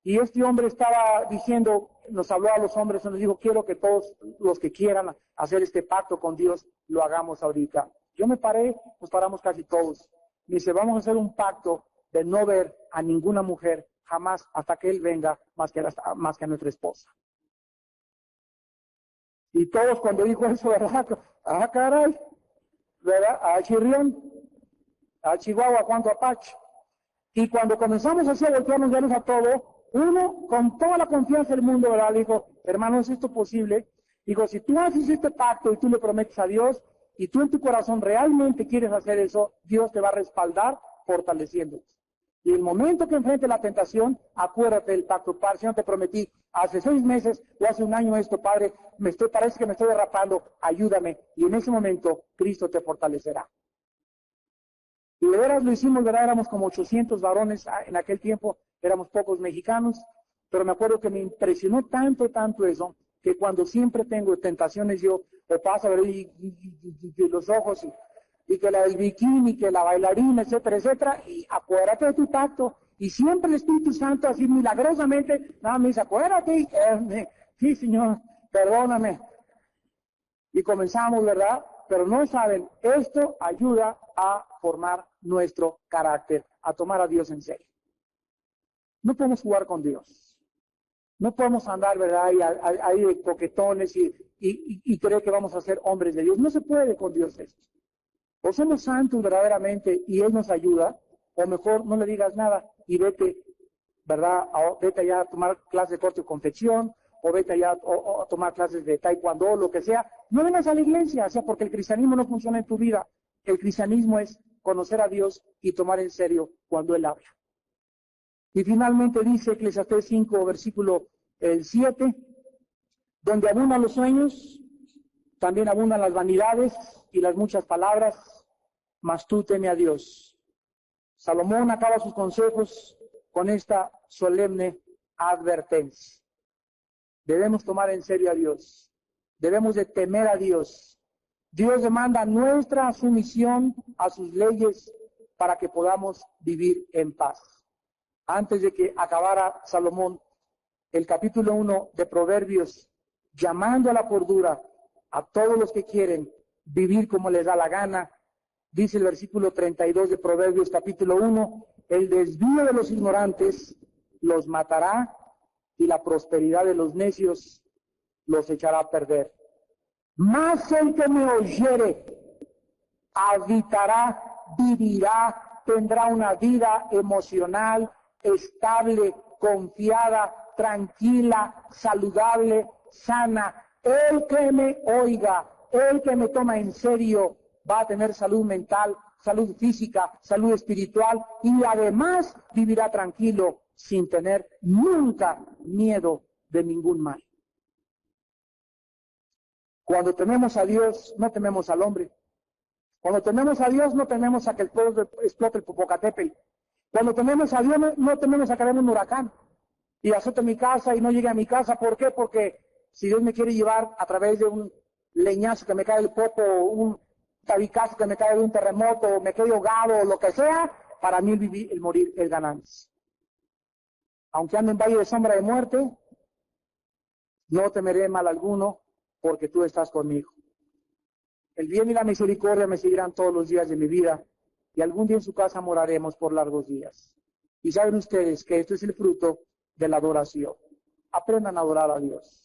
Y este hombre estaba diciendo, nos habló a los hombres y nos dijo, quiero que todos los que quieran hacer este pacto con Dios, lo hagamos ahorita. Yo me paré, nos paramos casi todos. Me dice, vamos a hacer un pacto de no ver a ninguna mujer jamás hasta que Él venga, más que a nuestra esposa. Y todos cuando dijo eso, ¿verdad? Caray, ¿verdad? A Chirrión, a Chihuahua, cuánto Apache. Y cuando comenzamos así a voltearnos vernos a todo, uno, con toda la confianza del mundo, ¿verdad? Le dijo, hermano, ¿es esto posible? Dijo, si tú haces este pacto y tú le prometes a Dios, y tú en tu corazón realmente quieres hacer eso, Dios te va a respaldar fortaleciéndote. Y el momento que enfrente la tentación, acuérdate del pacto. Padre, Señor, te prometí hace 6 meses o hace 1 año esto, Padre, parece que me estoy derrapando, ayúdame. Y en ese momento, Cristo te fortalecerá. Y de veras lo hicimos, ¿verdad? Éramos como 800 varones en aquel tiempo, éramos pocos mexicanos, pero me acuerdo que me impresionó tanto eso, que cuando siempre tengo tentaciones yo, o pasa, ¿verdad? Y los ojos, y que el bikini, que la bailarina, etcétera, etcétera, y acuérdate de tu pacto. Y siempre el Espíritu Santo, así milagrosamente, nada, me dice, acuérdate, sí, Señor, perdóname. Y comenzamos, ¿verdad? Pero no saben, esto ayuda a formar nuestro carácter, a tomar a Dios en serio. No podemos jugar con Dios. No podemos andar, ¿verdad? Ahí de coquetones y creer que vamos a ser hombres de Dios. No se puede con Dios esto. O somos santos verdaderamente y Él nos ayuda, o mejor no le digas nada y vete, ¿verdad? Vete allá a tomar clases de corte y confección, o vete allá a tomar clases de taekwondo, lo que sea. No vengas a la iglesia, o sea, porque el cristianismo no funciona en tu vida. El cristianismo es conocer a Dios y tomar en serio cuando Él habla. Y finalmente dice Eclesiastés 5, versículo 7, donde abundan los sueños, también abundan las vanidades y las muchas palabras, mas tú teme a Dios. Salomón acaba sus consejos con esta solemne advertencia. Debemos tomar en serio a Dios. Debemos de temer a Dios. Dios demanda nuestra sumisión a sus leyes para que podamos vivir en paz. Antes de que acabara Salomón el capítulo 1 de Proverbios, llamando a la cordura a todos los que quieren vivir como les da la gana, dice el versículo 32 de Proverbios capítulo 1, el desvío de los ignorantes los matará y la prosperidad de los necios los echará a perder. Mas el que me oyere habitará, vivirá, tendrá una vida emocional, estable, confiada, tranquila, saludable, sana. El que me oiga, el que me toma en serio, va a tener salud mental, salud física, salud espiritual y además vivirá tranquilo sin tener nunca miedo de ningún mal. Cuando tememos a Dios, no tememos al hombre. Cuando tememos a Dios, no tememos a que el pueblo explote el Popocatépetl. Cuando tememos a Dios, no tememos a que venga un huracán y azote mi casa y no llegue a mi casa. ¿Por qué? Porque si Dios me quiere llevar a través de un leñazo que me cae del popo, un tabicazo que me cae de un terremoto, me quedo ahogado, lo que sea, para mí el morir es ganancia. Aunque ande en valle de sombra de muerte, no temeré mal alguno, porque tú estás conmigo. El bien y la misericordia me seguirán todos los días de mi vida, y algún día en su casa moraremos por largos días. Y saben ustedes que esto es el fruto de la adoración. Aprendan a adorar a Dios.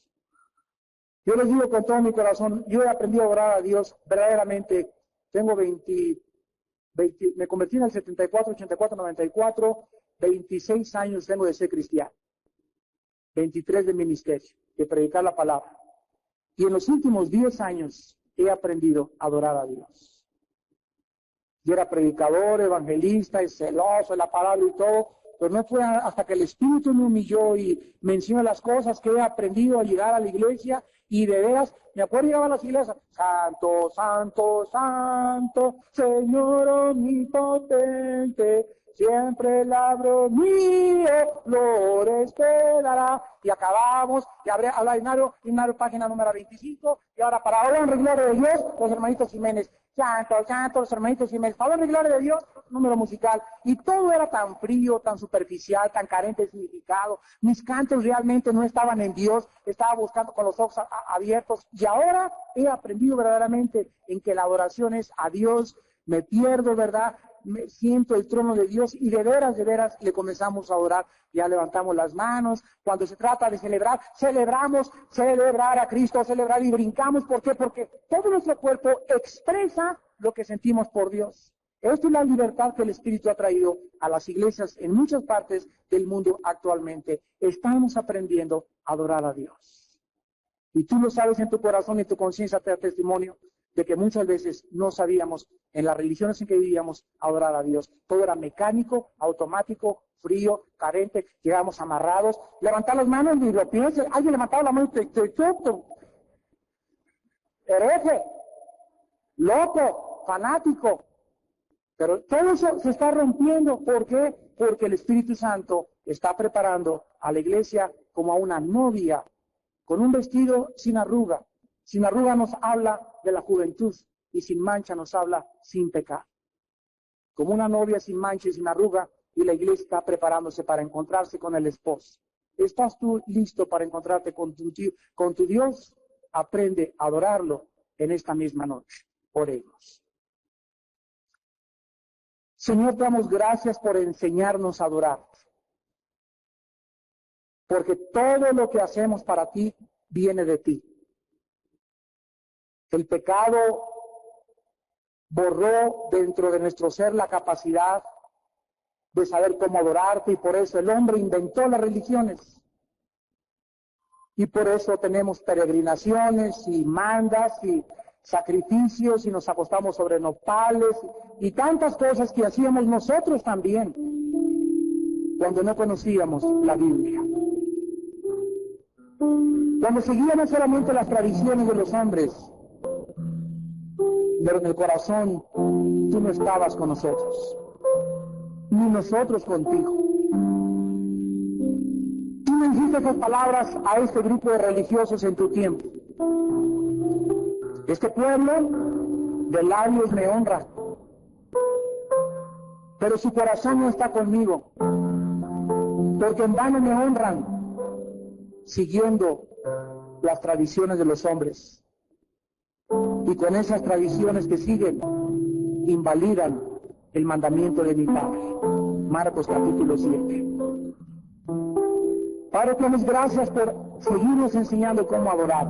Yo les digo con todo mi corazón, yo he aprendido a adorar a Dios verdaderamente. Tengo me convertí en el 74, 84, 94, 26 años tengo de ser cristiano, 23 de ministerio, de predicar la palabra. Y en los últimos 10 años he aprendido a adorar a Dios. Yo era predicador, evangelista, celoso de la palabra y todo, pero no fue hasta que el Espíritu me humilló y me enseñó las cosas que he aprendido a llegar a la iglesia. Y de veras, me acuerdo llegar a las iglesias, Santo, Santo, Santo, Señor omnipotente, siempre el abro mío, flores te dará. Y acabamos, y habla Himnario, página número 25, y ahora para ahora en gloria de Dios, los hermanitos Jiménez, Santo, Santo, los hermanitos Jiménez, para en gloria de Dios, número musical, y todo era tan frío, tan superficial, tan carente de significado, mis cantos realmente no estaban en Dios, estaba buscando con los ojos abiertos, y ahora he aprendido verdaderamente en que la adoración es a Dios, me pierdo, ¿verdad?, me siento el trono de Dios y de veras le comenzamos a orar, ya levantamos las manos, cuando se trata de celebrar, celebrar a Cristo, celebrar y brincamos, ¿por qué? Porque todo nuestro cuerpo expresa lo que sentimos por Dios. Esta es la libertad que el Espíritu ha traído a las iglesias en muchas partes del mundo actualmente. Estamos aprendiendo a adorar a Dios. Y tú lo sabes en tu corazón y tu conciencia te da testimonio de que muchas veces no sabíamos en las religiones en que vivíamos adorar a Dios. Todo era mecánico, automático, frío, carente, llegábamos amarrados. Levantar las manos ni lo pienses. Alguien levantaba la mano y te hereje, loco, fanático. Pero todo eso se está rompiendo. ¿Por qué? Porque el Espíritu Santo está preparando a la iglesia como a una novia con un vestido sin arruga. Sin arruga nos habla de la juventud y sin mancha nos habla sin pecado. Como una novia sin mancha y sin arruga, y la iglesia está preparándose para encontrarse con el esposo. ¿Estás tú listo para encontrarte con tu Dios? Aprende a adorarlo en esta misma noche. Oremos. Señor, te damos gracias por enseñarnos a adorar. Porque todo lo que hacemos para ti viene de ti. El pecado borró dentro de nuestro ser la capacidad de saber cómo adorarte y por eso el hombre inventó las religiones. Y por eso tenemos peregrinaciones y mandas y sacrificios y nos acostamos sobre nopales y tantas cosas que hacíamos nosotros también cuando no conocíamos la Biblia. Cuando seguíamos solamente las tradiciones de los hombres, pero en el corazón tú no estabas con nosotros, ni nosotros contigo. dijiste esas palabras a este grupo de religiosos en tu tiempo. Este pueblo de labios me honra, pero su corazón no está conmigo, porque en vano me honran, siguiendo las tradiciones de los hombres. Y con esas tradiciones que siguen, invalidan el mandamiento de mi Padre. Marcos capítulo 7. Padre, te damos gracias por seguirnos enseñando cómo adorar.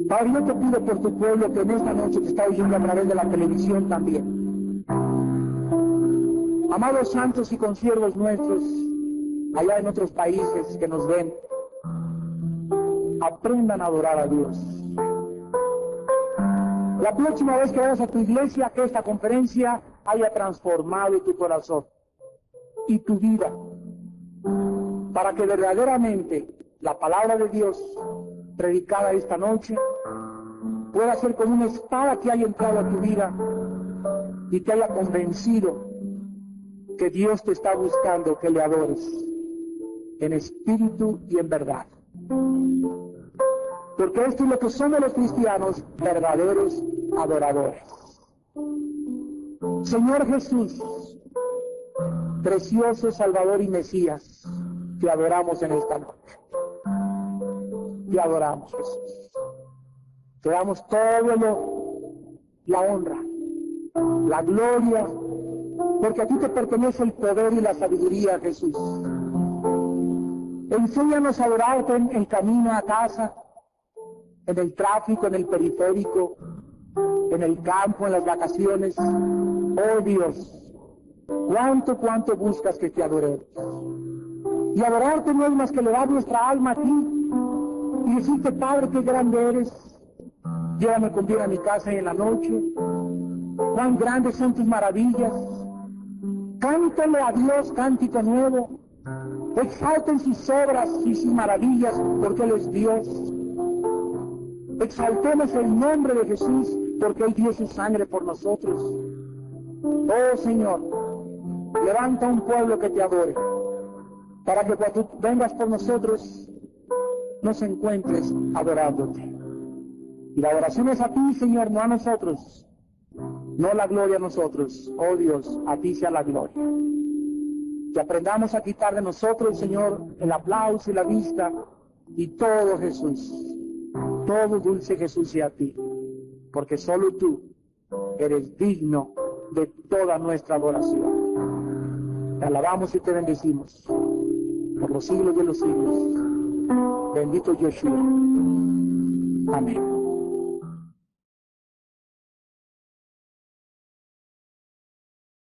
Padre, yo te pido por tu pueblo que en esta noche te está oyendo a través de la televisión también. Amados santos y consiervos nuestros, allá en otros países que nos ven, aprendan a adorar a Dios. La próxima vez que vayas a tu iglesia, que esta conferencia haya transformado tu corazón y tu vida, para que verdaderamente la palabra de Dios predicada esta noche pueda ser como una espada que haya entrado a tu vida y te haya convencido que Dios te está buscando que le adores en espíritu y en verdad. Porque esto es lo que somos los cristianos, verdaderos adoradores. Señor Jesús, precioso Salvador y Mesías, te adoramos en esta noche. Te adoramos, Jesús. Te damos todo la honra, la gloria, porque a ti te pertenece el poder y la sabiduría, Jesús. Enséñanos a adorarte en el camino a casa, en el tráfico, en el periférico, en el campo, en las vacaciones. Oh Dios, cuánto buscas que te adoremos. Y adorarte no es más que elevar nuestra alma a ti y decirte, Padre, qué grande eres. Llévame con bien a mi casa y en la noche. Cuán grandes son tus maravillas. Cántale a Dios cántico nuevo. Exalten sus obras y sus maravillas, porque Él es Dios. Exaltemos el nombre de Jesús, porque Él dio su sangre por nosotros. Oh Señor, levanta un pueblo que te adore, para que cuando tú vengas por nosotros, nos encuentres adorándote. Y la oración es a ti, Señor, no a nosotros. No la gloria a nosotros. Oh Dios, a ti sea la gloria. Que aprendamos a quitar de nosotros, Señor, el aplauso y la vista, y todo, Jesús, todo, dulce Jesús, sea a ti, porque solo tú eres digno de toda nuestra adoración. Te alabamos y te bendecimos por los siglos de los siglos. Bendito Yeshua. Amén.